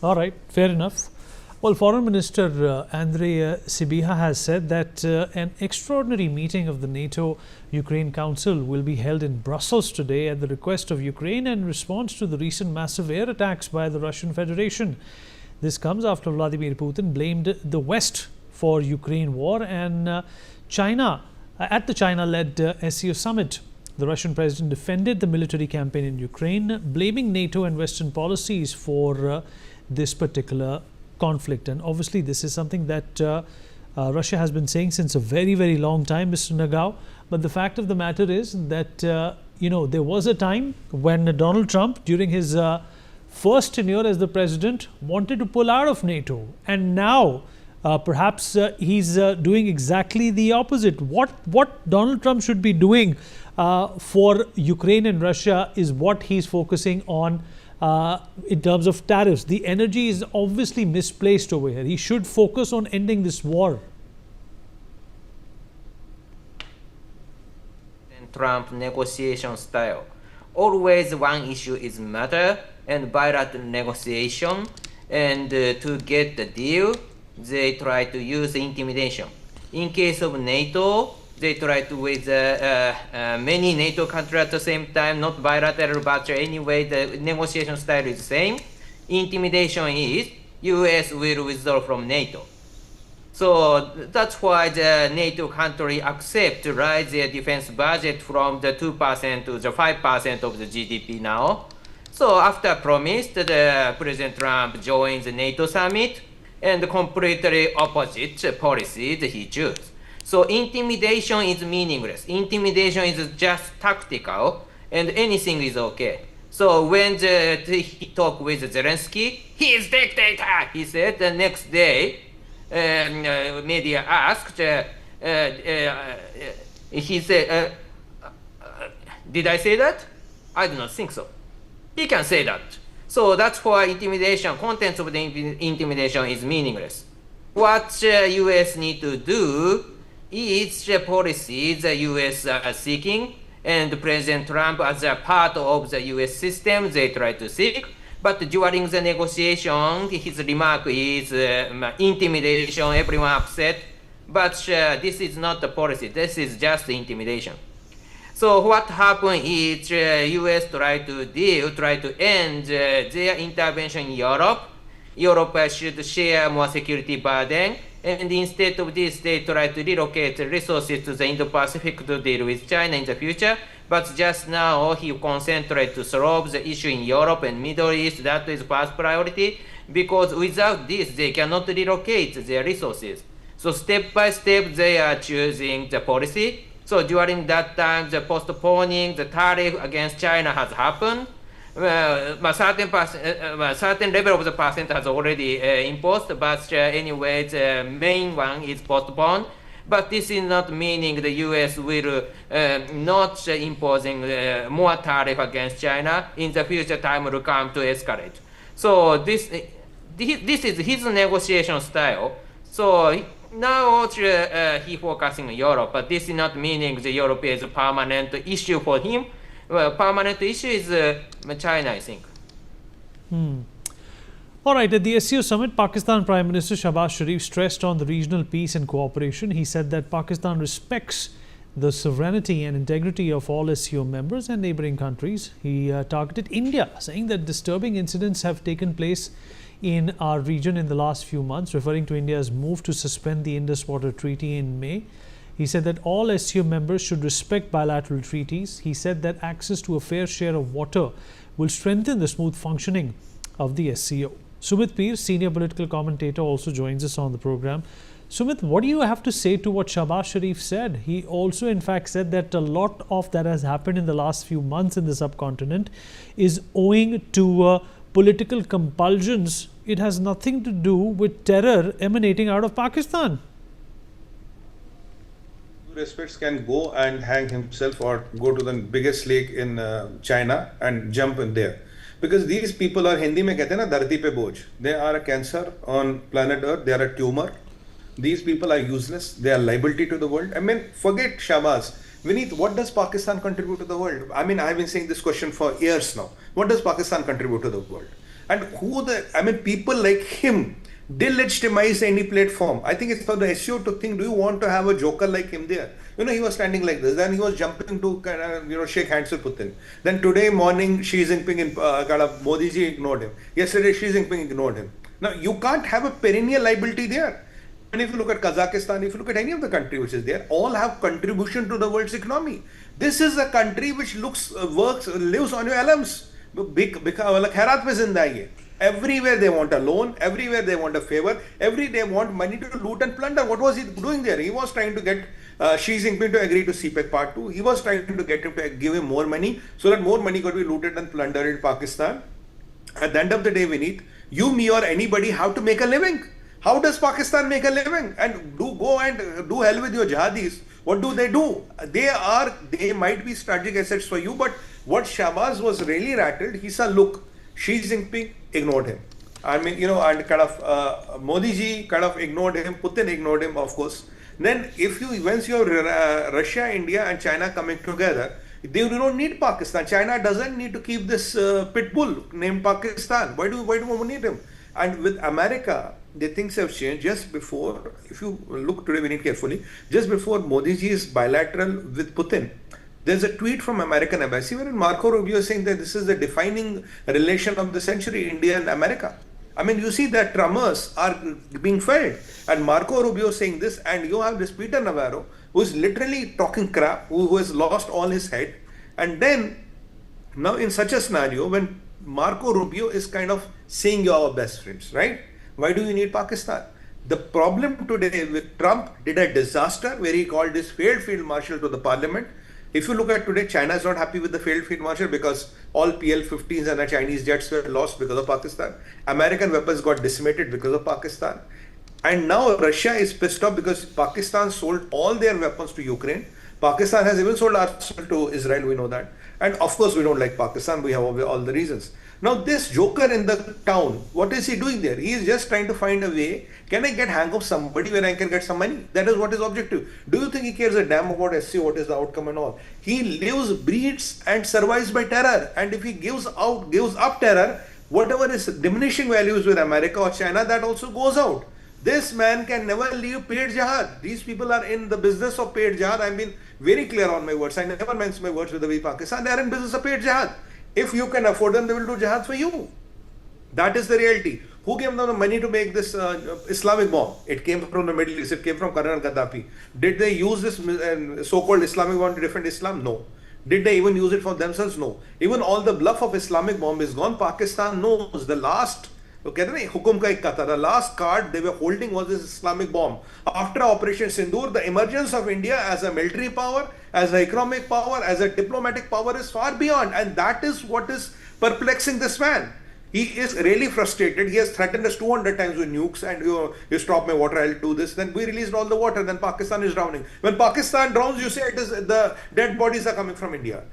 All right, fair enough. Well, Foreign Minister Andrei Sybiha has said that an extraordinary meeting of the NATO-Ukraine Council will be held in Brussels today at the request of Ukraine in response to the recent massive air attacks by the Russian Federation. This comes after Vladimir Putin blamed the West for Ukraine war and China at the China-led SCO Summit. The Russian president defended the military campaign in Ukraine, blaming NATO and Western policies for this particular conflict. And obviously this is something that Russia has been saying since a very, very long time, Mr. Nagao. But the fact of the matter is that, there was a time when Donald Trump, during his first tenure as the president, wanted to pull out of NATO. And now perhaps he's doing exactly the opposite. What Donald Trump should be doing for Ukraine and Russia is what he's focusing on in terms of tariffs. The energy is obviously misplaced over here. He should focus on ending this war. Trump negotiation style. Always one issue is matter and bilateral negotiation, and to get the deal, they try to use intimidation. In case of NATO, they try to with many NATO countries at the same time, not bilateral, but anyway, the negotiation style is the same. Intimidation is US will withdraw from NATO. So that's why the NATO country accept to raise their defense budget from the 2% to the 5% of the GDP now. So after promised, the President Trump joins the NATO summit, and completely opposite policies he chooses. So intimidation is meaningless. Intimidation is just tactical, and anything is okay. So when he talked with Zelensky, he is dictator, he said. The next day, media asked, he said, did I say that? I do not think so. He can say that. So that's why intimidation, contents of the intimidation is meaningless. What US need to do is the policies the US are seeking, and President Trump, as a part of the US system, they try to seek. But during the negotiation, his remark is intimidation, everyone upset. But this is not the policy, this is just intimidation. So what happened is US try to end their intervention in Europe. Europe should share more security burden, and instead of this, they try to relocate resources to the Indo-Pacific to deal with China in the future. But just now, he concentrates to solve the issue in Europe and Middle East. That is first priority, because without this, they cannot relocate their resources. So step by step, they are choosing the policy. So during that time, the postponing the tariff against China has happened. Certain level of the percent has already imposed, but anyway, the main one is postponed. But this is not meaning the US will not imposing more tariff against China. In the future, time will come to escalate. So this is his negotiation style. So now he focusing on Europe, but this is not meaning the Europe is a permanent issue for him. Well, permanent issue is China, I think. All right, at the SCO Summit, Pakistan Prime Minister Shahbaz Sharif stressed on the regional peace and cooperation. He said that Pakistan respects the sovereignty and integrity of all SCO members and neighboring countries. He targeted India, saying that disturbing incidents have taken place in our region in the last few months, referring to India's move to suspend the Indus Water Treaty in May. He said that all SCO members should respect bilateral treaties. He said that access to a fair share of water will strengthen the smooth functioning of the SCO. Sumit Peer, senior political commentator, also joins us on the program. Sumit, what do you have to say to what Shahbaz Sharif said? He also, in fact, said that a lot of that has happened in the last few months in the subcontinent is owing to political compulsions. It has nothing to do with terror emanating out of Pakistan. Respects can go and hang himself or go to the biggest lake in China and jump in there, because these people are, Hindi mein kehte na, dharti pe boj. They are a cancer on planet Earth. They are a tumor. These people are useless. They are liability to the world. I mean, forget Shahbaz. Vineet, what does Pakistan contribute to the world? I mean, I've been saying this question for years now. What does Pakistan contribute to the world? And people like him delegitimize any platform. I think it's for the SEO to think, do you want to have a joker like him there? He was standing like this, then he was jumping to kind of, shake hands with Putin. Then today morning, Xi Jinping, Modi ji ignored him. Yesterday, Xi Jinping ignored him. Now, you can't have a perennial liability there. And if you look at Kazakhstan, if you look at any of the country which is there, all have contribution to the world's economy. This is a country which lives on your alums. Everywhere they want a loan, everywhere they want a favor, everywhere they want money to loot and plunder. What was he doing there? He was trying to get Xi Jinping to agree to CPEC Part 2. He was trying to get him to give him more money so that more money could be looted and plundered in Pakistan. At the end of the day, Vineet, you, me or anybody have to make a living. How does Pakistan make a living? And go and do hell with your jihadis. What do? They might be strategic assets for you, but what Shahbaz was really rattled, he saw, look, Xi Jinping ignored him. And kind of Modi ji kind of ignored him, Putin ignored him, of course. Then once you have Russia, India and China coming together, they don't need Pakistan. China doesn't need to keep this pit bull named Pakistan. Why do we need him? And with America, the things have changed. Just before, if you look today, we need carefully, just before Modi ji's bilateral with Putin, there's a tweet from American embassy wherein Marco Rubio is saying that this is the defining relation of the century, India and America. You see that tremors are being felt. And Marco Rubio saying this, and you have this Peter Navarro, who is literally talking crap, who has lost all his head. And then, now in such a scenario, when Marco Rubio is kind of saying you're our best friends, right? Why do you need Pakistan? The problem today with Trump did a disaster where he called this failed field marshal to the parliament. If you look at today, China is not happy with the failed field marshal because all PL-15s and the Chinese jets were lost because of Pakistan. American weapons got decimated because of Pakistan. And now Russia is pissed off because Pakistan sold all their weapons to Ukraine. Pakistan has even sold arsenal to Israel, we know that. And of course, we don't like Pakistan, we have all the reasons. Now this joker in the town, what is he doing there? He is just trying to find a way, can I get hang of somebody where I can get some money? That is what his objective. Do you think he cares a damn about SCO, what is the outcome and all? He lives, breathes and survives by terror. And if he gives up terror, whatever is diminishing values with America or China, that also goes out. This man can never leave paid jihad. These people are in the business of paid jihad. I've been very clear on my words. I never mince my words with the way Pakistan. They are in business of paid jihad. If you can afford them, they will do jihad for you. That is the reality. Who gave them the money to make this Islamic bomb? It came from the Middle East. It came from Colonel Gaddafi. Did they use this so-called Islamic bomb to defend Islam? No. Did they even use it for themselves? No. Even all the bluff of Islamic bomb is gone. Pakistan knows the last the last card they were holding was this Islamic bomb. After Operation Sindoor, the emergence of India as a military power, as an economic power, as a diplomatic power is far beyond. And that is what is perplexing this man. He is really frustrated. He has threatened us 200 times with nukes and you stop my water, I'll do this. Then we released all the water, then Pakistan is drowning. When Pakistan drowns, you say it is the dead bodies are coming from India.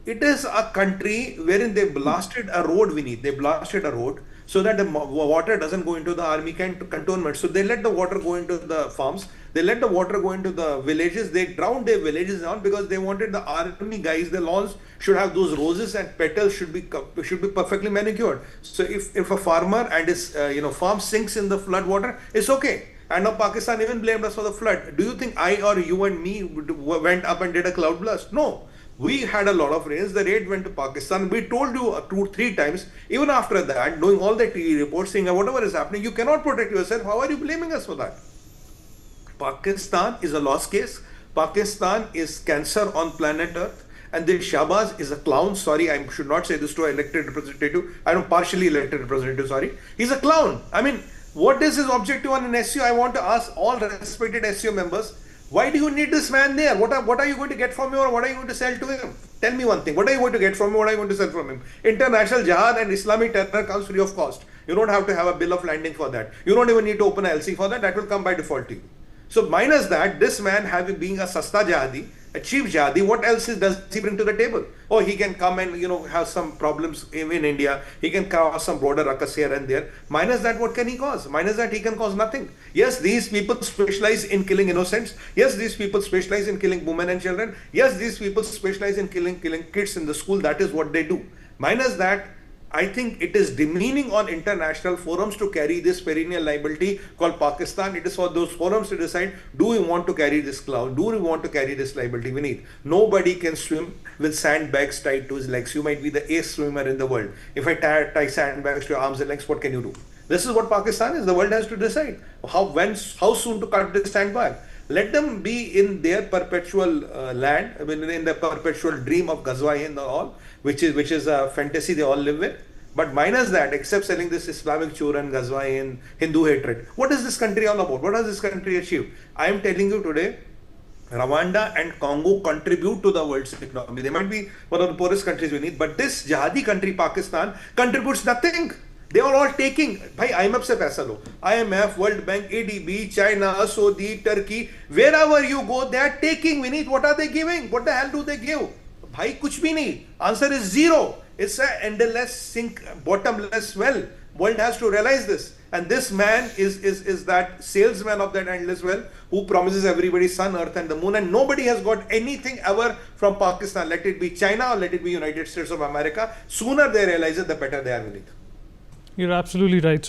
It is a country wherein they blasted a road, They blasted a road so that the water doesn't go into the army cantonment. So they let the water go into the farms. They let the water go into the villages. They drowned their villages down because they wanted the army guys, the lawns should have those roses and petals should be perfectly manicured. So if a farmer and his farm sinks in the flood water, it's okay. And now Pakistan even blamed us for the flood. Do you think I or you and me went up and did a cloud blast? No. We had a lot of rains. The raid went to Pakistan. We told you 2-3 times. Even after that, doing all the TV reports, saying whatever is happening, you cannot protect yourself. How are you blaming us for that? Pakistan is a lost case. Pakistan is cancer on planet Earth. And this Shahbaz is a clown. Sorry, I should not say this to an elected representative. I don't partially elected representative, sorry. He's a clown. What is his objective on an SCO? I want to ask all respected SCO members, why do you need this man there? What are you going to get from him or what are you going to sell to him? Tell me one thing. What are you going to get from him? What are you going to sell from him? International jihad and Islamic terror comes free of cost. You don't have to have a bill of landing for that. You don't even need to open a LC for that. That will come by default to you. So minus that, this man being a sasta jihadi, a cheap jihadi, what else does he bring to the table? Oh, he can come and have some problems in India. He can cause some border ruckus here and there. Minus that, what can he cause? Minus that, he can cause nothing. Yes, these people specialize in killing innocents. Yes, these people specialize in killing women and children. Yes, these people specialize in killing kids in the school. That is what they do. Minus that, I think it is demeaning on international forums to carry this perennial liability called Pakistan. It is for those forums to decide, do we want to carry this cloud? Do we want to carry this liability? Vineet, nobody can swim with sandbags tied to his legs. You might be the ace swimmer in the world. If I tie sandbags to your arms and legs, what can you do? This is what Pakistan is. The world has to decide how soon to cut this sandbag. Let them be in their perpetual land, I mean, in the perpetual dream of Ghazwa and all, which is a fantasy they all live with. But minus that, except selling this Islamic churan, Ghazwa and Hindu hatred, what is this country all about? What has this country achieved? I am telling you today, Rwanda and Congo contribute to the world's economy. They might be one of the poorest countries we need, but this jihadi country, Pakistan, contributes nothing. They are all taking. Bhai, IMF se paisa lo. IMF, World Bank, ADB, China, Saudi, Turkey, wherever you go, they are taking. Vineet, what are they giving? What the hell do they give? Bhai, kuch bhi nahi. Answer is zero. It's an endless sink, bottomless well. World has to realize this. And this man is that salesman of that endless well who promises everybody sun, earth and the moon, and nobody has got anything ever from Pakistan. Let it be China or let it be United States of America. Sooner they realize it, the better they are, Vineet. You're absolutely right.